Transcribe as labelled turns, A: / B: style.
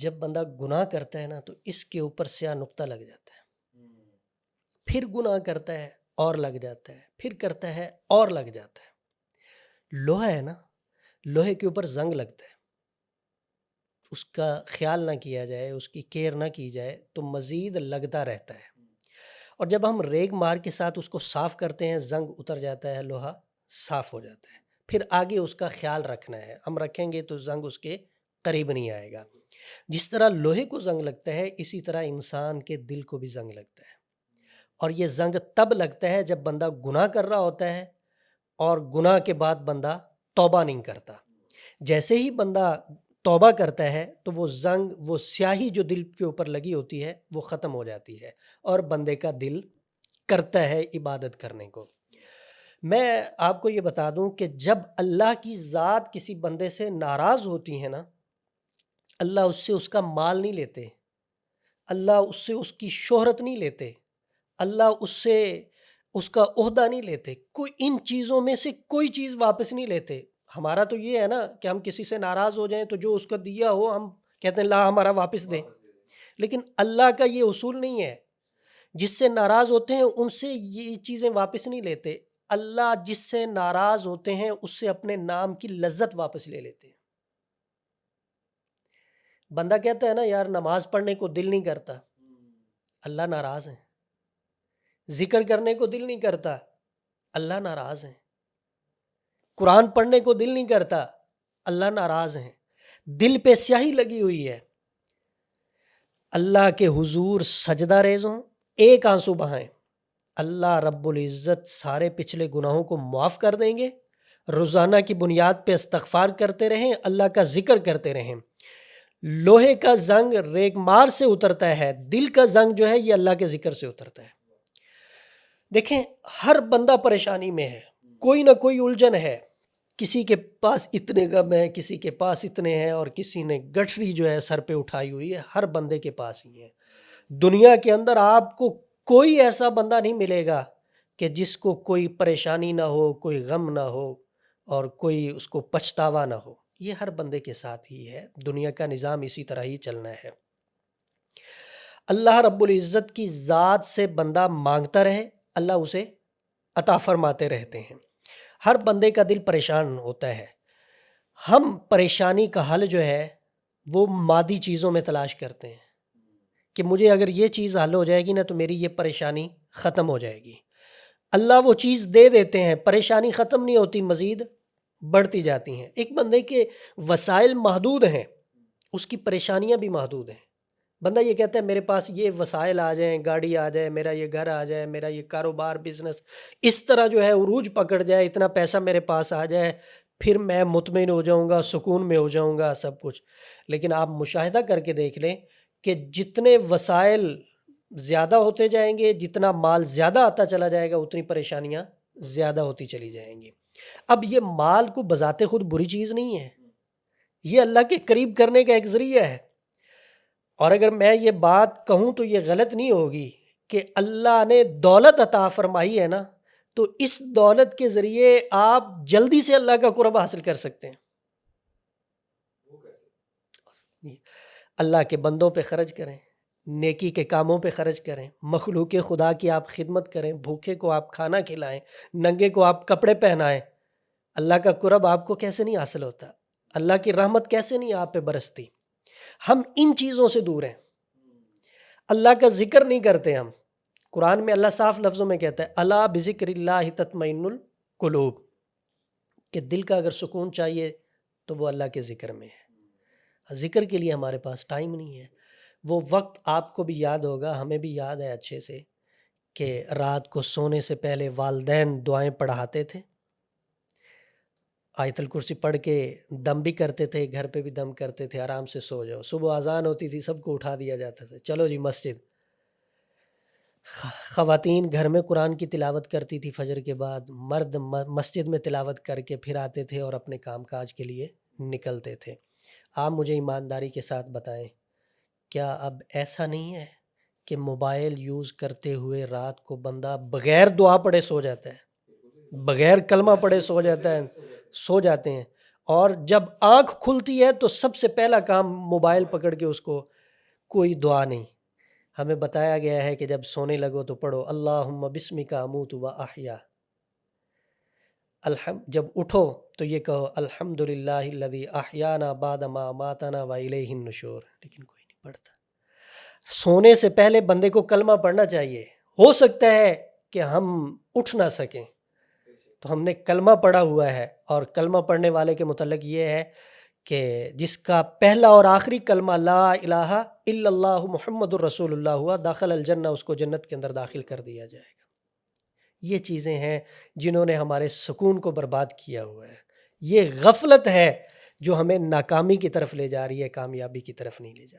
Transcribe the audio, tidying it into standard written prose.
A: جب بندہ گناہ کرتا ہے نا تو اس کے اوپر سیاہ نقطہ لگ جاتا ہے، پھر گناہ کرتا ہے اور لگ جاتا ہے، پھر کرتا ہے اور لگ جاتا ہے۔ لوہا ہے نا، لوہے کے اوپر زنگ لگتا ہے، اس کا خیال نہ کیا جائے، اس کی کیئر نہ کی جائے تو مزید لگتا رہتا ہے، اور جب ہم ریگ مار کے ساتھ اس کو صاف کرتے ہیں زنگ اتر جاتا ہے، لوہا صاف ہو جاتا ہے۔ پھر آگے اس کا خیال رکھنا ہے، ہم رکھیں گے تو زنگ اس کے قریب نہیں آئے گا۔ جس طرح لوہے کو زنگ لگتا ہے اسی طرح انسان کے دل کو بھی زنگ لگتا ہے، اور یہ زنگ تب لگتا ہے جب بندہ گناہ کر رہا ہوتا ہے اور گناہ کے بعد بندہ توبہ نہیں کرتا۔ جیسے ہی بندہ توبہ کرتا ہے تو وہ زنگ، وہ سیاہی جو دل کے اوپر لگی ہوتی ہے وہ ختم ہو جاتی ہے اور بندے کا دل کرتا ہے عبادت کرنے کو۔ میں آپ کو یہ بتا دوں کہ جب اللہ کی ذات کسی بندے سے ناراض ہوتی ہے نا، اللہ اس سے اس کا مال نہیں لیتے، اللہ اس سے اس کی شہرت نہیں لیتے، اللہ اس سے اس کا عہدہ نہیں لیتے، کوئی ان چیزوں میں سے کوئی چیز واپس نہیں لیتے۔ ہمارا تو یہ ہے نا کہ ہم کسی سے ناراض ہو جائیں تو جو اس کو دیا ہو ہم کہتے ہیں لا ہمارا واپس دے، لیکن اللہ کا یہ اصول نہیں ہے۔ جس سے ناراض ہوتے ہیں ان سے یہ چیزیں واپس نہیں لیتے، اللہ جس سے ناراض ہوتے ہیں اس سے اپنے نام کی لذت واپس لے لیتے ہیں۔ بندہ کہتا ہے نا یار نماز پڑھنے کو دل نہیں کرتا، اللہ ناراض ہے۔ ذکر کرنے کو دل نہیں کرتا، اللہ ناراض ہے۔ قرآن پڑھنے کو دل نہیں کرتا، اللہ ناراض ہے۔ دل پہ سیاہی لگی ہوئی ہے، اللہ کے حضور سجدہ ریز ہوں، ایک آنسو بہائیں، اللہ رب العزت سارے پچھلے گناہوں کو معاف کر دیں گے۔ روزانہ کی بنیاد پہ استغفار کرتے رہیں، اللہ کا ذکر کرتے رہیں۔ لوہے کا زنگ ریگ مار سے اترتا ہے، دل کا زنگ جو ہے یہ اللہ کے ذکر سے اترتا ہے۔ دیکھیں ہر بندہ پریشانی میں ہے، کوئی نہ کوئی الجھن ہے، کسی کے پاس اتنے غم ہے، کسی کے پاس اتنے ہیں، اور کسی نے گٹھری جو ہے سر پہ اٹھائی ہوئی ہے، ہر بندے کے پاس ہی ہے۔ دنیا کے اندر آپ کو کوئی ایسا بندہ نہیں ملے گا کہ جس کو کوئی پریشانی نہ ہو، کوئی غم نہ ہو اور کوئی اس کو پچھتاوا نہ ہو، یہ ہر بندے کے ساتھ ہی ہے۔ دنیا کا نظام اسی طرح ہی چلنا ہے۔ اللہ رب العزت کی ذات سے بندہ مانگتا رہے، اللہ اسے عطا فرماتے رہتے ہیں۔ ہر بندے کا دل پریشان ہوتا ہے، ہم پریشانی کا حل جو ہے وہ مادی چیزوں میں تلاش کرتے ہیں کہ مجھے اگر یہ چیز حل ہو جائے گی نا تو میری یہ پریشانی ختم ہو جائے گی۔ اللہ وہ چیز دے دیتے ہیں، پریشانی ختم نہیں ہوتی، مزید بڑھتی جاتی ہیں۔ ایک بندے کے وسائل محدود ہیں، اس کی پریشانیاں بھی محدود ہیں۔ بندہ یہ کہتا ہے میرے پاس یہ وسائل آ جائیں، گاڑی آ جائے، میرا یہ گھر آ جائے، میرا یہ کاروبار بزنس اس طرح جو ہے عروج پکڑ جائے، اتنا پیسہ میرے پاس آ جائے، پھر میں مطمئن ہو جاؤں گا، سکون میں ہو جاؤں گا، سب کچھ۔ لیکن آپ مشاہدہ کر کے دیکھ لیں کہ جتنے وسائل زیادہ ہوتے جائیں گے، جتنا مال زیادہ آتا چلا جائے گا، اتنی پریشانیاں زیادہ ہوتی چلی جائیں گی۔ اب یہ مال کو بذات خود بری چیز نہیں ہے، یہ اللہ کے قریب کرنے کا ایک ذریعہ ہے۔ اور اگر میں یہ بات کہوں تو یہ غلط نہیں ہوگی کہ اللہ نے دولت عطا فرمائی ہے نا، تو اس دولت کے ذریعے آپ جلدی سے اللہ کا قرب حاصل کر سکتے ہیں۔ اللہ کے بندوں پہ خرچ کریں، نیکی کے کاموں پہ خرچ کریں، مخلوق خدا کی آپ خدمت کریں، بھوکے کو آپ کھانا کھلائیں، ننگے کو آپ کپڑے پہنائیں۔ اللہ کا قرب آپ کو کیسے نہیں حاصل ہوتا؟ اللہ کی رحمت کیسے نہیں آپ پہ برستی؟ ہم ان چیزوں سے دور ہیں، اللہ کا ذکر نہیں کرتے ہم۔ قرآن میں اللہ صاف لفظوں میں کہتا ہے الا بذکر اللہ تطمئن القلوب، کہ دل کا اگر سکون چاہیے تو وہ اللہ کے ذکر میں ہے۔ ذکر کے لیے ہمارے پاس ٹائم نہیں ہے۔ وہ وقت آپ کو بھی یاد ہوگا، ہمیں بھی یاد ہے اچھے سے، کہ رات کو سونے سے پہلے والدین دعائیں پڑھاتے تھے، آیت الکرسی پڑھ کے دم بھی کرتے تھے، گھر پہ بھی دم کرتے تھے، آرام سے سو جاؤ۔ صبح اذان ہوتی تھی، سب کو اٹھا دیا جاتا تھا، چلو جی مسجد۔ خواتین گھر میں قرآن کی تلاوت کرتی تھی فجر کے بعد، مرد مسجد میں تلاوت کر کے پھر آتے تھے اور اپنے کام کاج کے لیے نکلتے تھے۔ آپ مجھے ایمانداری کے ساتھ بتائیں، کیا اب ایسا نہیں ہے کہ موبائل یوز کرتے ہوئے رات کو بندہ بغیر دعا پڑھے سو جاتا ہے، بغیر کلمہ پڑھے سو جاتا ہے، سو جاتے ہیں، اور جب آنکھ کھلتی ہے تو سب سے پہلا کام موبائل پکڑ کے اس کو، کوئی دعا نہیں۔ ہمیں بتایا گیا ہے کہ جب سونے لگو تو پڑھو اللہم بسمک اموت و احیا، جب اٹھو تو یہ کہو الحمدللہ الذی احیانا بعد ما اماتنا و الیہ النشور، لیکن کوئی نہیں پڑھتا۔ سونے سے پہلے بندے کو کلمہ پڑھنا چاہیے۔ ہو سکتا ہے کہ ہم اٹھ نہ سکیں تو ہم نے کلمہ پڑھا ہوا ہے، اور کلمہ پڑھنے والے کے متعلق یہ ہے کہ جس کا پہلا اور آخری کلمہ لا الہ الا اللہ محمد الرسول اللہ ہوا، داخل الجنہ، اس کو جنت کے اندر داخل کر دیا جائے گا۔ یہ چیزیں ہیں جنہوں نے ہمارے سکون کو برباد کیا ہوا ہے۔ یہ غفلت ہے جو ہمیں ناکامی کی طرف لے جا رہی ہے، کامیابی کی طرف نہیں لے جا رہی۔